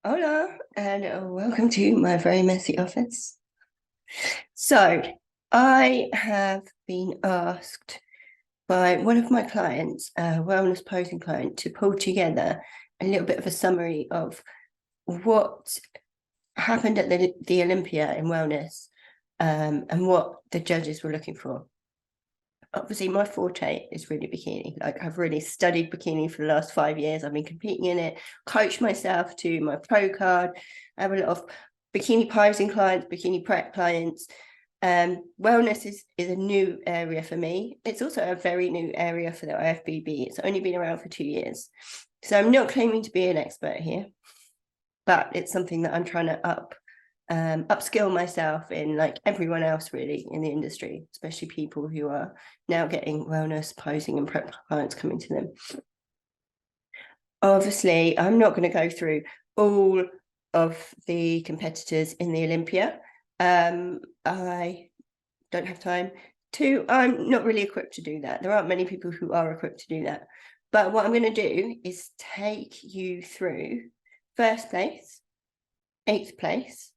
Hola, and welcome to my very messy office. So, I have been asked by one of my clients, a wellness posing client, to pull together a little bit of a summary of what happened at the Olympia in wellness, and what the judges were looking for. Obviously, my forte is really bikini. Like, I've really studied bikini for the last 5 years. I've been competing in it, coached myself to my pro card. I have a lot of bikini posing clients, bikini prep clients. Wellness is a new area for me. It's also a very new area for the IFBB. It's only been around for 2 years. So I'm not claiming to be an expert here, but it's something that I'm trying to upskill myself in, like everyone else really in the industry, especially people who are now getting wellness posing and prep clients coming to them. Obviously, I'm not going to go through all of the competitors in the Olympia. I don't have time to. I'm not really equipped to do that. There aren't many people who are equipped to do that. But what I'm going to do is take you through first place, 8th place,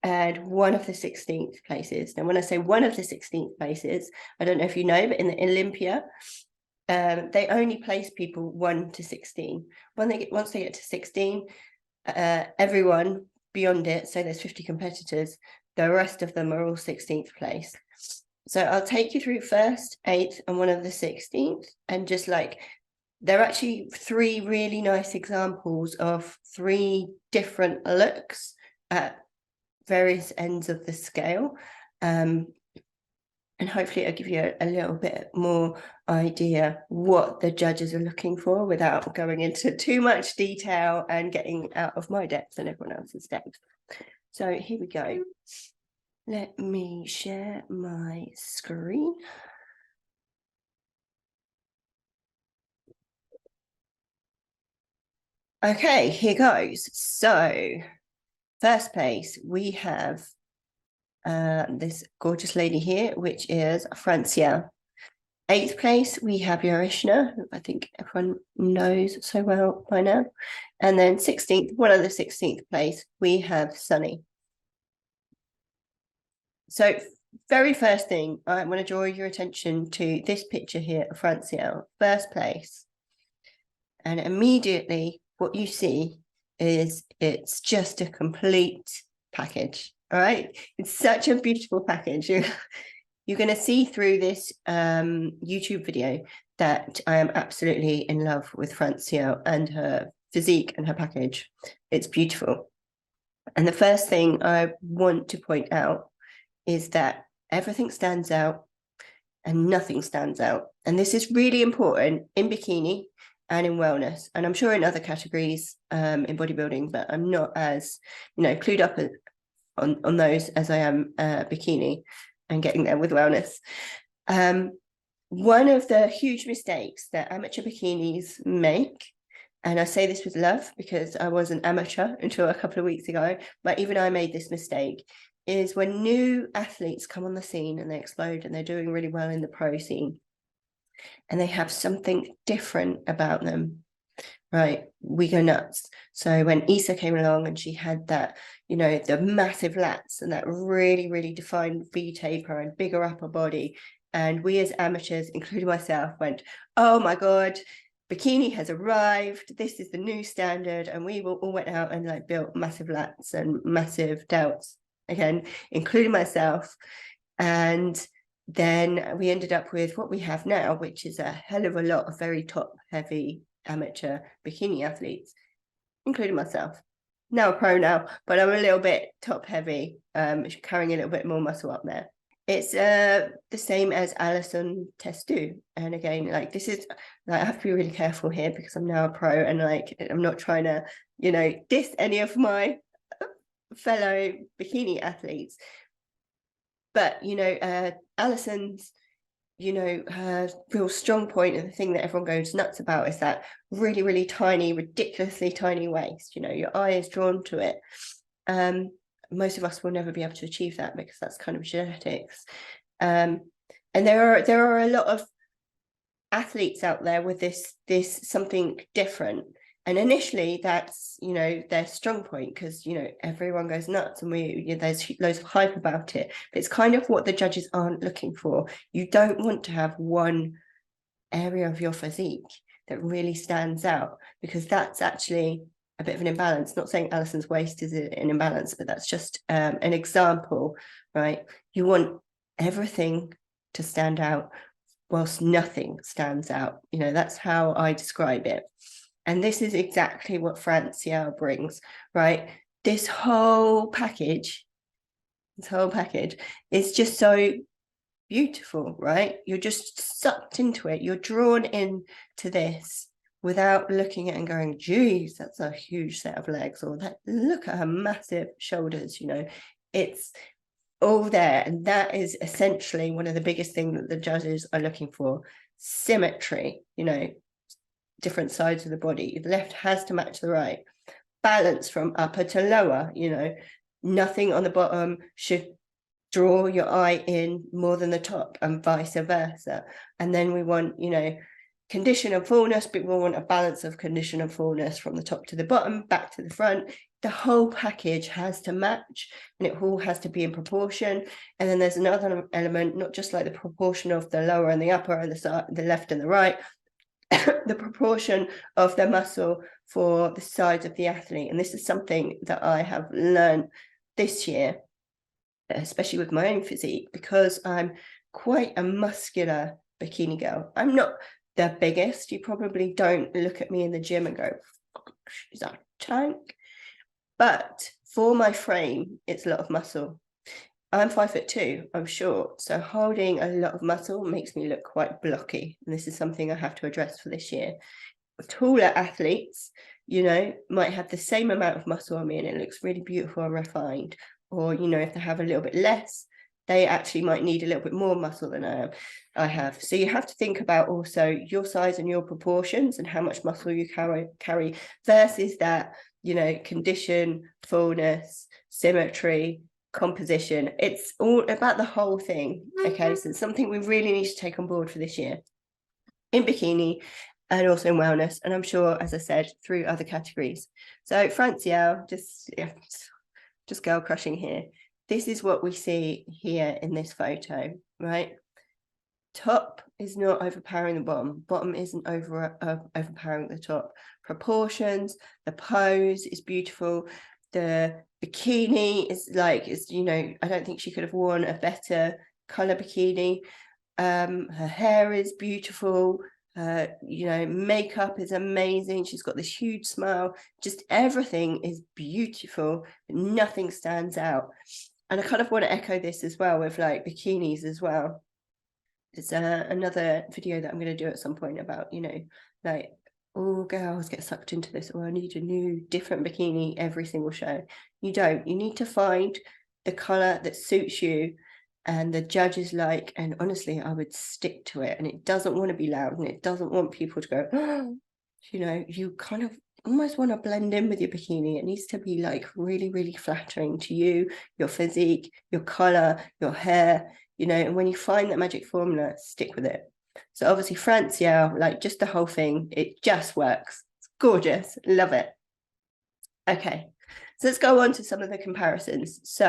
and one of the 16th places. Now, when I say one of the 16th places, I don't know if you know, but in the Olympia, they only place people 1 to 16. Once they get to 16, everyone beyond it, so there's 50 competitors, the rest of them are all 16th place. So I'll take you through 1st, 8th, and one of the 16th, and just like, there are actually 3 really nice examples of 3 different looks at various ends of the scale. And hopefully I'll give you a little bit more idea what the judges are looking for without going into too much detail and getting out of my depth and everyone else's depth. So here we go. Let me share my screen. Okay, here goes. So, first place, we have this gorgeous lady here, which is Francia. 8th place, we have Yarishna, who I think everyone knows so well by now. And then 16th, one of the 16th place, we have Sunny. So, very first thing, I want to draw your attention to this picture here of Francia, first place. And immediately what you see is it's just a complete package. All right. It's such a beautiful package. You're going to see through this YouTube video that I am absolutely in love with Francia and her physique and her package. It's beautiful. And the first thing I want to point out is that everything stands out and nothing stands out. And this is really important in bikini and in wellness, and I'm sure in other categories in bodybuilding, but I'm not as clued up on those as I am bikini and getting there with wellness. One of the huge mistakes that amateur bikinis make, and I say this with love because I was an amateur until a couple of weeks ago, but even I made this mistake, is when new athletes come on the scene and they explode and they're doing really well in the pro scene and they have something different about them, right? We go nuts. So when Issa came along and she had that, the massive lats and that really, really defined V taper and bigger upper body, and we as amateurs, including myself, went, oh my God, bikini has arrived. This is the new standard. And we all went out and like built massive lats and massive delts, again, including myself. And then we ended up with what we have now, which is a hell of a lot of very top heavy amateur bikini athletes, including myself. Now a pro now, but I'm a little bit top heavy, carrying a little bit more muscle up there. It's the same as Alison Testu. And again, like, this is, like, I have to be really careful here because I'm now a pro and like I'm not trying to, diss any of my fellow bikini athletes. But Alison's, her real strong point and the thing that everyone goes nuts about is that really, really tiny, ridiculously tiny waist. Your eye is drawn to it. Most of us will never be able to achieve that because that's kind of genetics. And there are a lot of athletes out there with this something different. And initially that's, you know, their strong point, because, you know, everyone goes nuts and there's loads of hype about it. But it's kind of what the judges aren't looking for. You don't want to have one area of your physique that really stands out, because that's actually a bit of an imbalance. Not saying Alison's waist is an imbalance, but that's just an example, right? You want everything to stand out whilst nothing stands out. You know, that's how I describe it. And this is exactly what Francia brings, right? This whole package is just so beautiful, right? You're just sucked into it. You're drawn into this without looking at it and going, geez, that's a huge set of legs, or that, look at her massive shoulders. You know, it's all there. And that is essentially one of the biggest things that the judges are looking for. Symmetry, you know, different sides of the body. The left has to match the right. Balance from upper to lower, you know, nothing on the bottom should draw your eye in more than the top, and vice versa. And then we want, you know, condition and fullness, but we want a balance of condition and fullness from the top to the bottom, back to the front. The whole package has to match, and it all has to be in proportion. And then there's another element, not just like the proportion of the lower and the upper and the left and the right, the proportion of the muscle for the size of the athlete. And this is something that I have learned this year, especially with my own physique, because I'm quite a muscular bikini girl. I'm not the biggest. You probably don't look at me in the gym and go, she's a tank. But for my frame, it's a lot of muscle. I'm 5'2", I'm short, so holding a lot of muscle makes me look quite blocky. And this is something I have to address for this year. Taller athletes, you know, might have the same amount of muscle on me and it looks really beautiful and refined. Or, you know, if they have a little bit less, they actually might need a little bit more muscle than I have. So you have to think about also your size and your proportions and how much muscle you carry versus that, you know, condition, fullness, symmetry, composition. It's all about the whole thing. Okay, so it's something we really need to take on board for this year in bikini and also in wellness, and I'm sure, as I said, through other categories. So Francia, just girl crushing here. This is what we see here in this photo, right? Top is not overpowering the bottom. Bottom isn't overpowering the top. Proportions, the pose is beautiful. The bikini is like, you know, I don't think she could have worn a better color bikini. Her hair is beautiful. You know, makeup is amazing. She's got this huge smile. Just everything is beautiful. Nothing stands out. And I kind of want to echo this as well with like bikinis as well. There's another video that I'm going to do at some point about, you know, like, all girls get sucked into this, or I need a new different bikini every single show. You don't. You need to find the color that suits you and the judges like, and honestly, I would stick to it. And it doesn't want to be loud, and it doesn't want people to go, oh, you know, you kind of almost want to blend in with your bikini. It needs to be like really, really flattering to you, your physique, your color, your hair, you know, and when you find that magic formula, stick with it. So obviously Francia, like just the whole thing, it just works. It's gorgeous. Love it. Okay, so let's go on to some of the comparisons. So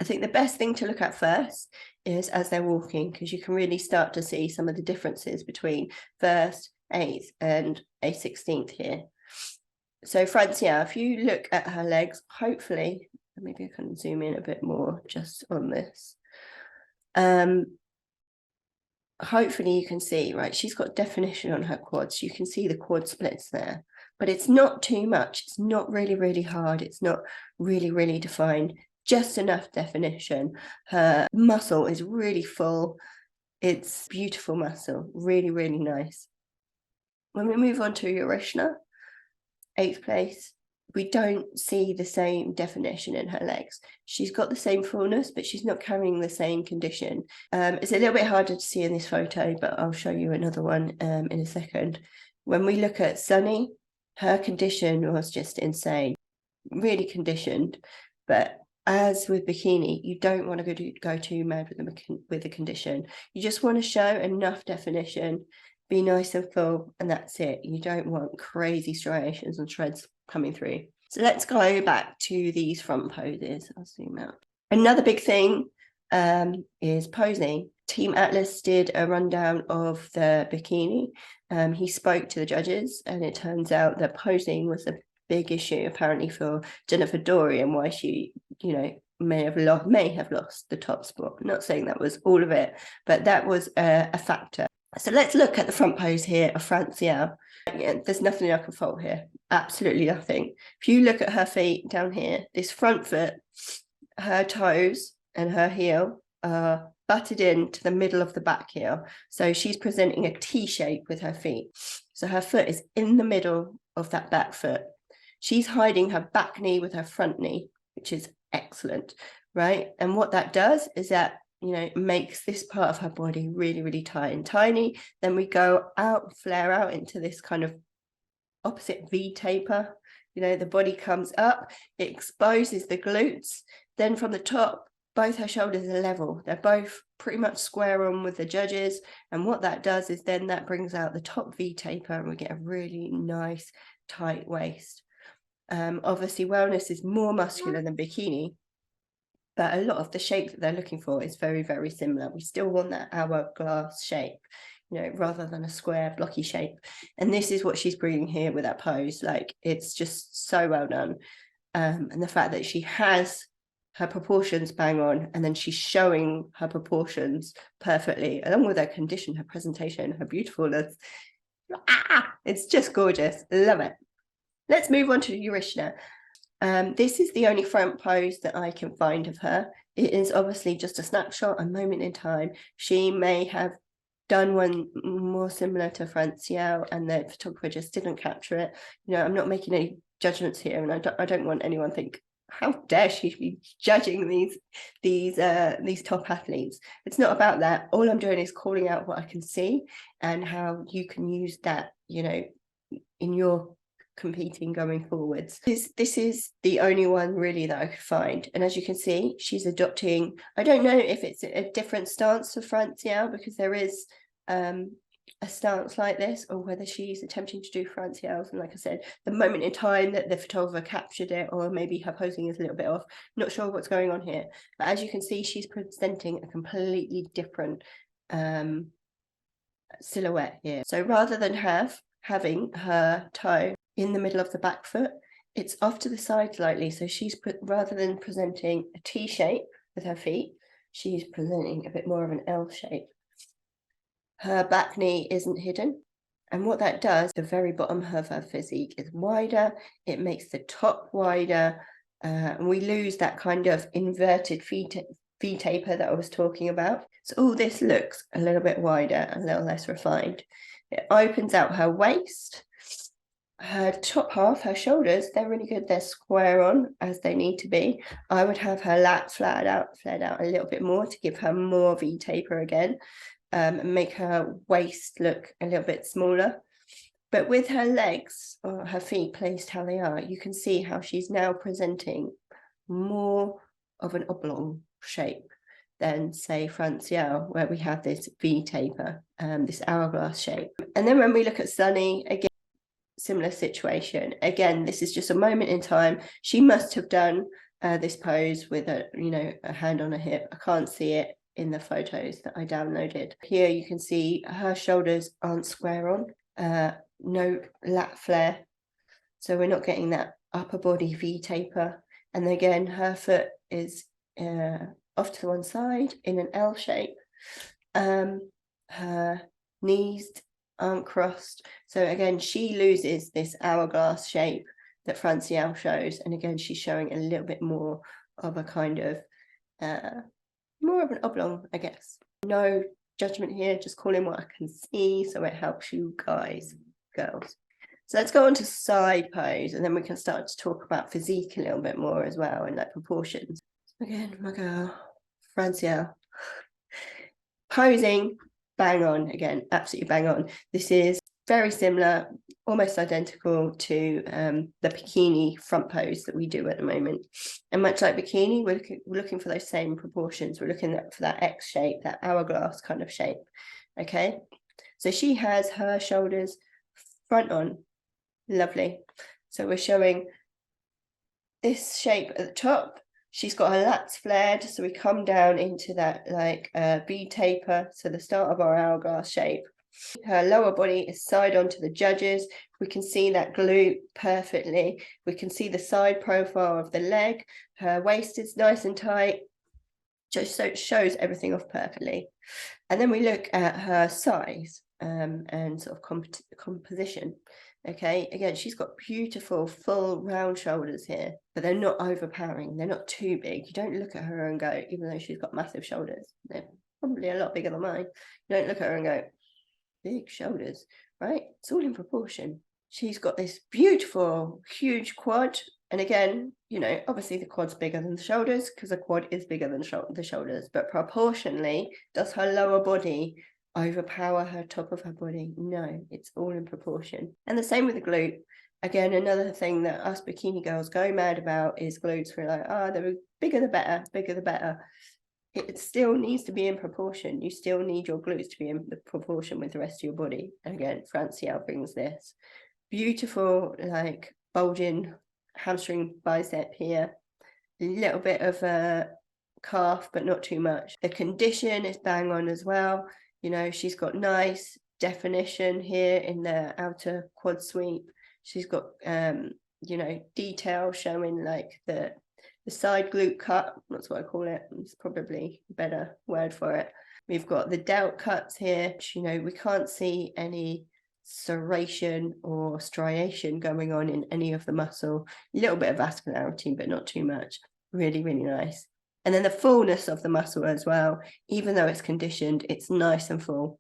I think the best thing to look at first is as they're walking, because you can really start to see some of the differences between first, 8th and a 16th here. So Francia, if you look at her legs, hopefully, maybe I can zoom in a bit more just on this. Hopefully you can see, right, she's got definition on her quads. You can see the quad splits there, but it's not too much. It's not really, really hard. It's not really, really defined, just enough definition. Her muscle is really full. It's beautiful muscle, really, really nice. When we move on to Urishna, 8th place, we don't see the same definition in her legs. She's got the same fullness, but she's not carrying the same condition. It's a little bit harder to see in this photo, but I'll show you another one in a second. When we look at Sunny, her condition was just insane, really conditioned. But as with bikini, you don't want to go too mad with the condition. You just want to show enough definition be nice and full, and that's it. You don't want crazy striations and shreds coming through. So let's go back to these front poses. I'll zoom out. Another big thing is posing. Team Atlas did a rundown of the bikini. He spoke to the judges, and it turns out that posing was a big issue apparently for Jennifer Dory, and why she, you know, may have lost the top spot. I'm not saying that was all of it, but that was a factor. So let's look at the front pose here of Francielle. There's nothing I can fault here, absolutely nothing. If you look at her feet down here, this front foot, her toes and her heel are butted into the middle of the back heel. So she's presenting a T shape with her feet. So her foot is in the middle of that back foot. She's hiding her back knee with her front knee, which is excellent, right? And what that does is that, you know, makes this part of her body really, really tight and tiny. Then we go out, flare out into this kind of opposite V taper. You know, the body comes up, it exposes the glutes. Then from the top, both her shoulders are level. They're both pretty much square on with the judges. And what that does is then that brings out the top V taper, and we get a really nice tight waist. Obviously, wellness is more muscular than bikini, but a lot of the shape that they're looking for is very, very similar. We still want that hourglass shape, you know, rather than a square blocky shape. And this is what she's bringing here with that pose. Like, it's just so well done. And the fact that she has her proportions bang on, and then she's showing her proportions perfectly, along with her condition, her presentation, her beautifulness. It's just gorgeous. Love it. Let's move on to Urishna. This is the only front pose that I can find of her. It is obviously just a snapshot, a moment in time. She may have done one more similar to Francielle, and the photographer just didn't capture it. You know, I'm not making any judgments here, and I don't want anyone to think, how dare she be judging these top athletes. It's not about that. All I'm doing is calling out what I can see and how you can use that, you know, in your competing going forwards. This is the only one really that I could find, and as you can see, she's adopting, I don't know if it's a different stance to Francielle, because there is a stance like this, or whether she's attempting to do Francielle's, and like I said, the moment in time that the photographer captured it, or maybe her posing is a little bit off. Not sure what's going on here, but as you can see, she's presenting a completely different silhouette here. So rather than having her toe in the middle of the back foot, it's off to the side slightly. So she's rather than presenting a T shape with her feet, she's presenting a bit more of an L shape. Her back knee isn't hidden, and what that does, the very bottom of her physique is wider. It makes the top wider, and we lose that kind of inverted V taper that I was talking about. So all this looks a little bit wider, a little less refined. It opens out her waist. Her top half, her shoulders, they're really good. They're square on as they need to be. I would have her lat flared out a little bit more to give her more V taper again, and make her waist look a little bit smaller. But with her legs, or her feet placed how they are, you can see how she's now presenting more of an oblong shape than, say, Francielle, where we have this V taper, this hourglass shape. And then when we look at Sunny, again, similar situation. Again, this is just a moment in time. She must have done this pose with a, you know, a hand on her hip. I can't see it in the photos that I downloaded. Here you can see her shoulders aren't square on, no lat flare, so we're not getting that upper body V taper. And again, her foot is off to the one side in an L shape. Her knees aren't crossed, so again she loses this hourglass shape that Francielle shows, and again she's showing a little bit more of a kind of more of an oblong, I guess. No judgment here, just calling what I can see so it helps you guys, girls. So let's go on to side pose, and then we can start to talk about physique a little bit more as well, and like proportions. Again, my girl, Francielle. Posing, bang on again, absolutely bang on. This is very similar, almost identical to the bikini front pose that we do at the moment. And much like bikini, we're looking for those same proportions. We're looking for that X shape, that hourglass kind of shape. Okay, So she has her shoulders front on. Lovely. So we're showing this shape at the top. She's got her lats flared, so we come down into that like V taper, so the start of our hourglass shape. Her lower body is side on to the judges. We can see that glute perfectly. We can see the side profile of the leg. Her waist is nice and tight, just so it shows everything off perfectly. And then we look at her size and sort of composition. Okay, again, she's got beautiful full round shoulders here, but they're not overpowering. They're not too big. You don't look at her and go, even though she's got massive shoulders, they're probably a lot bigger than mine. You don't look at her and go, big shoulders, right? It's all in proportion. She's got this beautiful, huge quad. And again, you know, obviously the quad's bigger than the shoulders because the quad is bigger than the shoulders, but proportionally, does her lower body overpower her top of her body? No, it's all in proportion. And the same with the glute. Again, another thing that us bikini girls go mad about is glutes. We're like, oh, the bigger the better, bigger the better. It still needs to be in proportion. You still need your glutes to be in the proportion with the rest of your body. And again, Francielle brings this beautiful, like bulging hamstring bicep here, a little bit of a calf, but not too much. The condition is bang on as well. You know, she's got nice definition here in the outer quad sweep. She's got, you know, detail showing like the side glute cut. That's what I call it. It's probably a better word for it. We've got the delt cuts here. You know, we can't see any serration or striation going on in any of the muscle. A little bit of vascularity, but not too much. Really, really nice. And then the fullness of the muscle as well, even though it's conditioned, it's nice and full.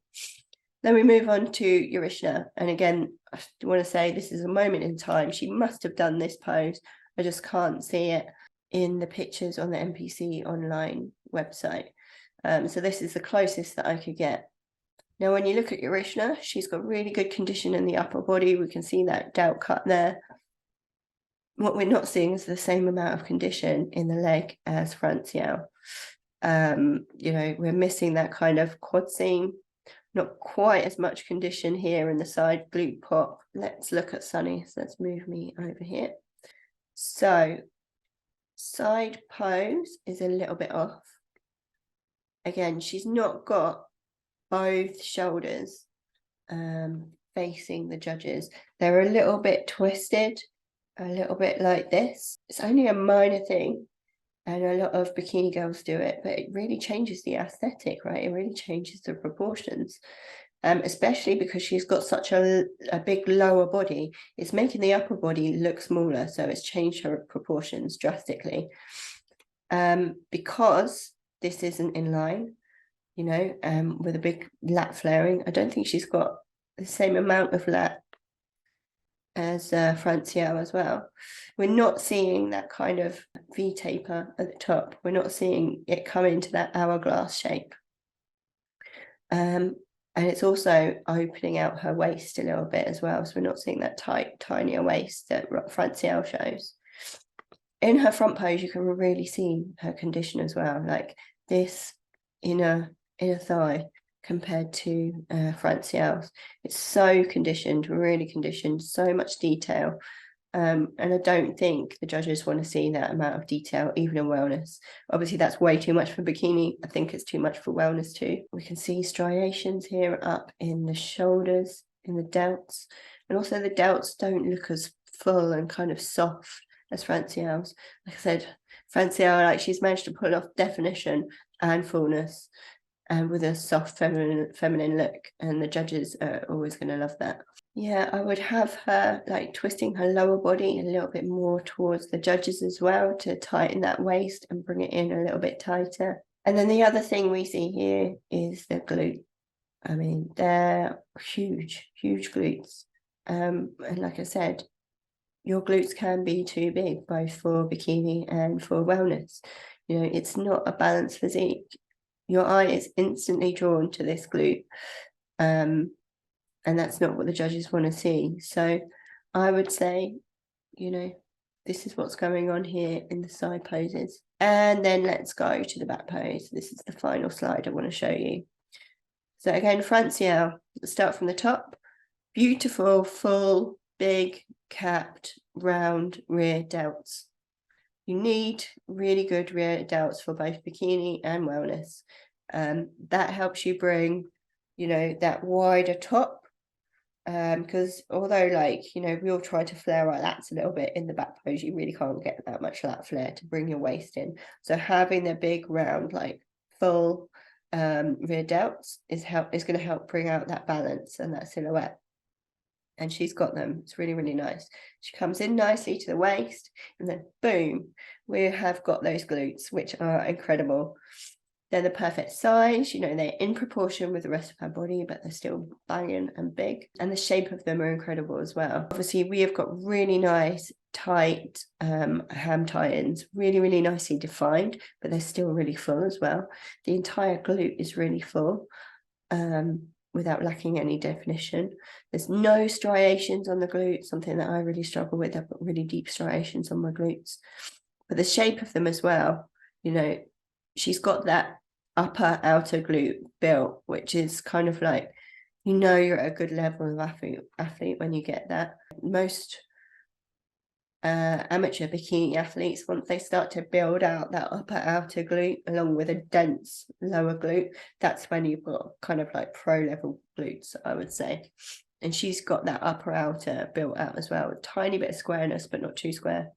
Then we move on to Urishna. And again, I want to say this is a moment in time. She must have done this pose. I just can't see it in the pictures on the NPC online website. So this is the closest that I could get. Now, when you look at Urishna, she's got really good condition in the upper body. We can see that delt cut there. What we're not seeing is the same amount of condition in the leg as Francielle. You know, we're missing that kind of quad seam, not quite as much condition here in the side glute pop. Let's look at Sunny. So let's move me over here. So side pose is a little bit off. Again, she's not got both shoulders facing the judges. They're a little bit twisted, a little bit like this. It's only a minor thing, and a lot of bikini girls do it, but it really changes the aesthetic, right? It really changes the proportions, especially because she's got such a big lower body. It's making the upper body look smaller, so it's changed her proportions drastically. Because this isn't in line, you know, with a big lat flaring. I don't think she's got the same amount of lat as Francielle as well. We're not seeing that kind of V taper at the top. We're not seeing it come into that hourglass shape. And it's also opening out her waist a little bit as well. So we're not seeing that tight, tinier waist that Francielle shows. In her front pose, you can really see her condition as well, like this inner thigh compared to Francielle's. It's so conditioned, really conditioned, so much detail. And I don't think the judges want to see that amount of detail, even in wellness. Obviously, that's way too much for bikini. I think it's too much for wellness too. We can see striations here up in the shoulders, in the delts. And also the delts don't look as full and kind of soft as Francielle's. Like I said, Francielle, like she's managed to pull off definition and fullness, and with a soft feminine look, and the judges are always going to love that. Yeah, I would have her like twisting her lower body a little bit more towards the judges as well to tighten that waist and bring it in a little bit tighter. And then the other thing we see here is the glute. I mean, they're huge, huge glutes. And like I said, your glutes can be too big, both for bikini and for wellness. You know, it's not a balanced physique. Your eye is instantly drawn to this glute. And that's not what the judges want to see. So I would say, you know, this is what's going on here in the side poses. And then let's go to the back pose. This is the final slide I want to show you. So again, Francielle, start from the top. Beautiful, full, big, capped, round rear delts. You need really good rear delts for both bikini and wellness. That helps you bring, you know, that wider top. Because although, like, you know, we all try to flare our lats a little bit in the back pose, you really can't get that much lat flare to bring your waist in. So having the big round, like full rear delts is going to help bring out that balance and that silhouette. And she's got them. It's really, really nice. She comes in nicely to the waist, and then boom, we have got those glutes, which are incredible. They're the perfect size, you know, they're in proportion with the rest of her body, but they're still banging and big. And the shape of them are incredible as well. Obviously, we have got really nice, tight ham tie-ins, really, really nicely defined, but they're still really full as well. The entire glute is really full. Without lacking any definition. There's no striations on the glutes, something that I really struggle with. I've got really deep striations on my glutes. But the shape of them as well, you know, she's got that upper outer glute built, which is kind of like, you know, you're at a good level of athlete when you get that. Most amateur bikini athletes, once they start to build out that upper outer glute along with a dense lower glute, that's when you've got kind of like pro level glutes, I would say. And she's got that upper outer built out as well, a tiny bit of squareness but not too square.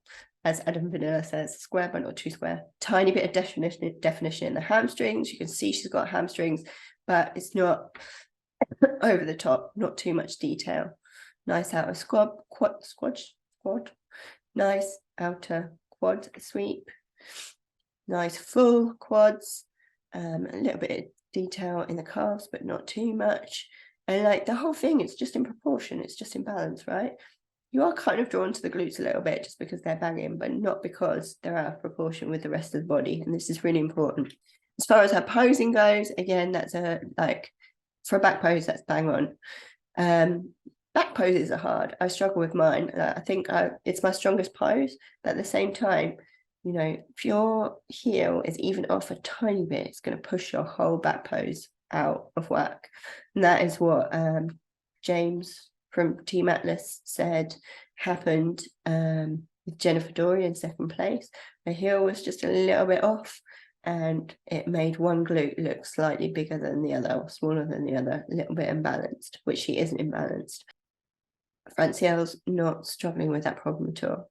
As Adam Vanilla says, square but not too square. Tiny bit of definition in the hamstrings. You can see she's got hamstrings, but it's not over the top, not too much detail. Nice outer squad. Nice outer quad sweep, nice full quads, a little bit of detail in the calves, but not too much. And like the whole thing, it's just in proportion, it's just in balance, right? You are kind of drawn to the glutes a little bit just because they're banging, but not because they're out of proportion with the rest of the body. And this is really important. As far as her posing goes, again, that's for a back pose, that's bang on. Back poses are hard. I struggle with mine. I think it's my strongest pose, but at the same time, you know, if your heel is even off a tiny bit, it's going to push your whole back pose out of whack. And that is what James from Team Atlas said happened with Jennifer Dory in second place. Her heel was just a little bit off, and it made one glute look slightly bigger than the other, or smaller than the other, a little bit imbalanced, which she isn't imbalanced. Francielle's not struggling with that problem at all.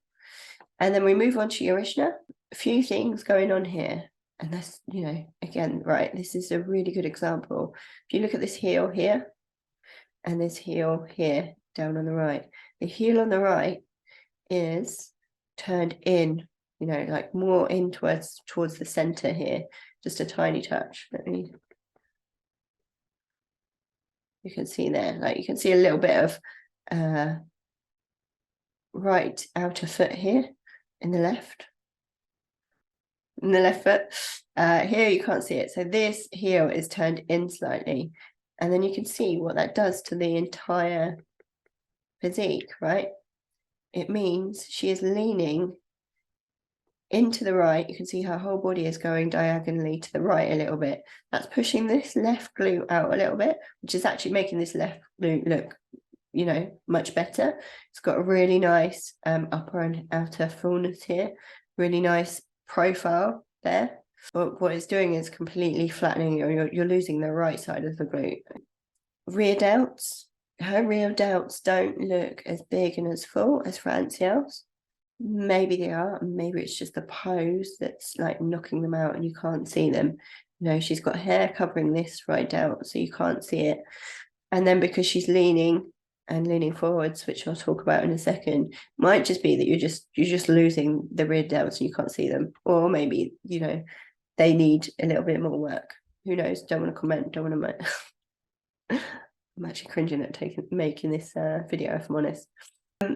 And then we move on to Yorishna. A few things going on here. And that's, you know, again, right, this is a really good example. If you look at this heel here, and this heel here, down on the right, the heel on the right is turned in, you know, like more in towards the center here, just a tiny touch. You can see there, like you can see a little bit of right outer foot here in the left foot. Here you can't see it, so this heel is turned in slightly, and then you can see what that does to the entire physique, right? It means she is leaning into the right. You can see her whole body is going diagonally to the right a little bit. That's pushing this left glute out a little bit, which is actually making this left glute look, you know, much better. It's got a really nice upper and outer fullness here, really nice profile there. But what it's doing is completely flattening, you're losing the right side of the glute. Rear delts, her rear delts don't look as big and as full as Francielle's. Maybe they are, and maybe it's just the pose that's like knocking them out and you can't see them. You know, she's got hair covering this right delt, so you can't see it. And then because she's leaning forwards, which I'll talk about in a second, might just be that you're just losing the rear delts and you can't see them. Or maybe, you know, they need a little bit more work. Who knows? Don't want to comment, don't want to I'm actually cringing at making this video, if I'm honest.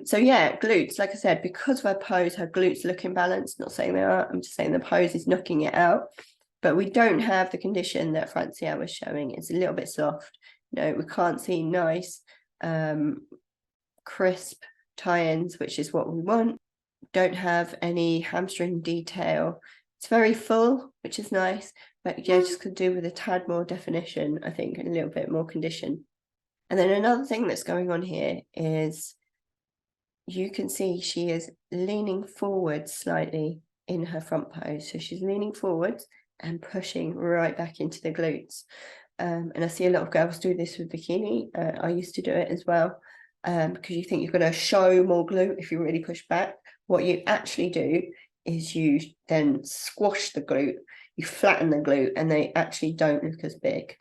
So yeah, glutes, like I said, because of her pose, her glutes look imbalanced. Not saying they are, I'm just saying the pose is knocking it out. But we don't have the condition that Francielle was showing. It's a little bit soft. You know, we can't see nice, crisp tie-ins, which is what we want. Don't have any hamstring detail. It's very full, which is nice, but yeah, just could do with a tad more definition, I think, and a little bit more condition. And then another thing that's going on here is you can see she is leaning forward slightly in her front pose. So she's leaning forwards and pushing right back into the glutes. And I see a lot of girls do this with bikini. I used to do it as well, because you think you're going to show more glute if you really push back. What you actually do is you then squash the glute, you flatten the glute, and they actually don't look as big.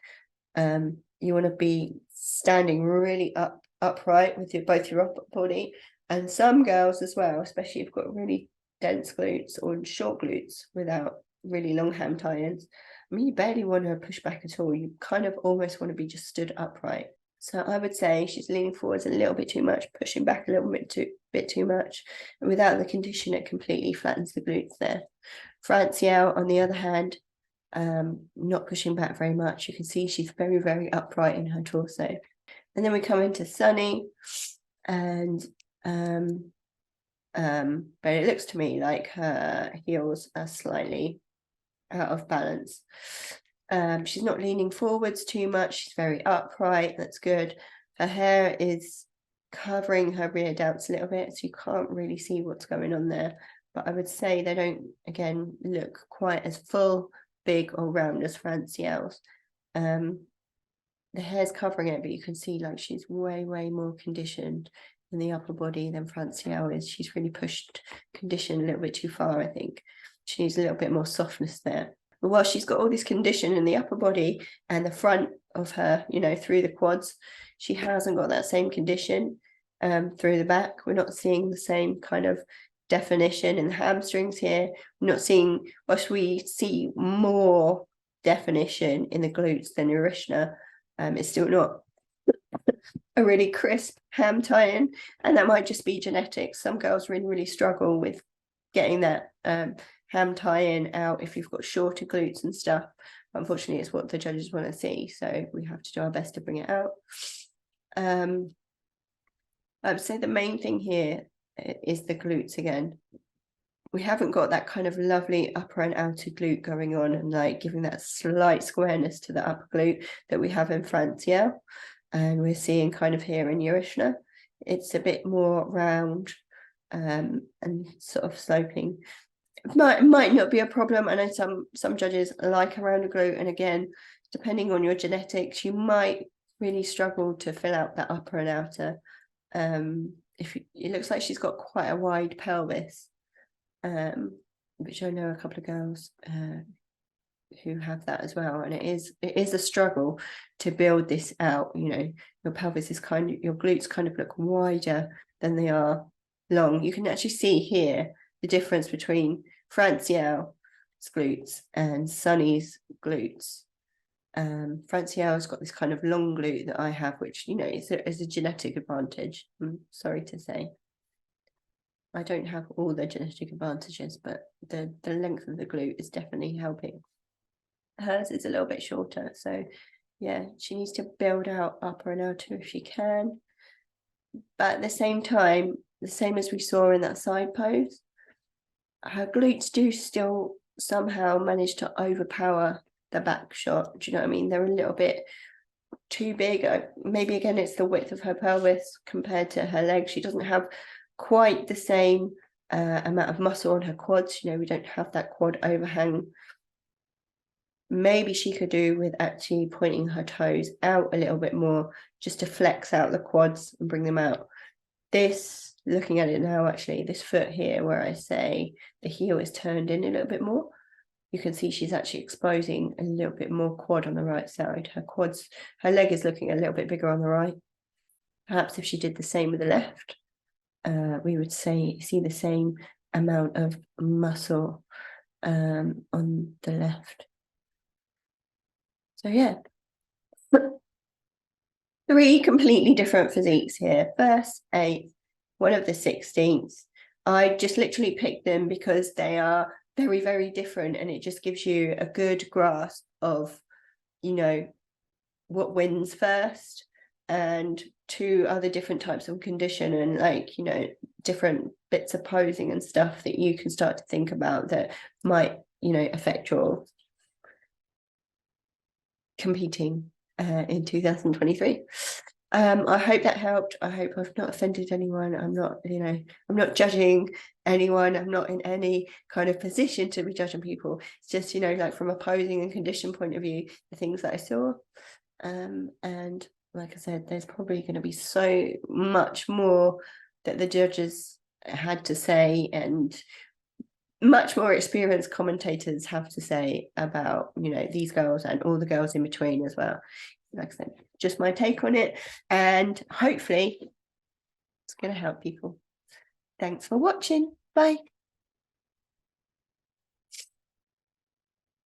You want to be standing really upright with both your upper body, and some girls as well, especially if you've got really dense glutes or short glutes without really long ham tie-ins. I mean, you barely want to push back at all. You kind of almost want to be just stood upright. So I would say she's leaning forwards a little bit too much, pushing back a little bit too much. And without the condition, it completely flattens the glutes there. Francielle, on the other hand, not pushing back very much. You can see she's very, very upright in her torso. And then we come into Sunny, and but it looks to me like her heels are slightly out of balance. She's not leaning forwards too much. She's very upright. That's good. Her hair is covering her rear delts a little bit, so you can't really see what's going on there. But I would say they don't, again, look quite as full, big, or round as Francielle's. The hair's covering it, but you can see like she's way, way more conditioned in the upper body than Francielle is. She's really pushed condition a little bit too far, I think. She needs a little bit more softness there. But while she's got all this condition in the upper body and the front of her, you know, through the quads, she hasn't got that same condition through the back. We're not seeing the same kind of definition in the hamstrings here. We're not seeing, whilst we see more definition in the glutes than Urishna, it's still not a really crisp ham tie-in, and that might just be genetics. Some girls really, really struggle with getting that ham tie-in out if you've got shorter glutes and stuff. Unfortunately, it's what the judges want to see, so we have to do our best to bring it out. I would say the main thing here is the glutes again. We haven't got that kind of lovely upper and outer glute going on and like giving that slight squareness to the upper glute that we have in Francielle, and we're seeing kind of here in Urishna. It's a bit more round and sort of sloping. It might not be a problem. I know some judges like a rounder glute, and again, depending on your genetics, you might really struggle to fill out that upper and outer. It looks like she's got quite a wide pelvis, which I know a couple of girls who have that as well, and it is a struggle to build this out. You know, your pelvis is your glutes kind of look wider than they are long. You can actually see here the difference between Francielle's glutes and Sunny's glutes. Francielle's got this kind of long glute that I have, which, you know, is a genetic advantage. I'm sorry to say. I don't have all the genetic advantages, but the length of the glute is definitely helping. Hers is a little bit shorter, so yeah, she needs to build out upper and outer if she can. But at the same time, the same as we saw in that side pose, her glutes do still somehow manage to overpower the back shot. Do you know what I mean? They're a little bit too big. Maybe again, it's the width of her pelvis compared to her legs. She doesn't have quite the same amount of muscle on her quads. You know, we don't have that quad overhang. Maybe she could do with actually pointing her toes out a little bit more, just to flex out the quads and bring them out. This, looking at it now, actually, this foot here, where I say the heel is turned in a little bit more, you can see she's actually exposing a little bit more quad on the right side. Her leg is looking a little bit bigger on the right. Perhaps if she did the same with the left, we would see the same amount of muscle on the left. So yeah, 3 completely different physiques here. 1st, 8th, one of the 16ths. I just literally picked them because they are very, very different, and it just gives you a good grasp of, you know, what wins first, and 2 other different types of condition, and like, you know, different bits of posing and stuff that you can start to think about that might you know, affect your competing in 2023. I hope that helped. I hope I've not offended anyone. I'm not, you know, I'm not judging anyone. I'm not in any kind of position to be judging people. It's just, you know, like from a posing and condition point of view, the things that I saw. And like I said, there's probably going to be so much more that the judges had to say, and much more experienced commentators have to say about, you know, these girls and all the girls in between as well. Like I said, just my take on it, and hopefully it's going to help people. Thanks for watching. Bye.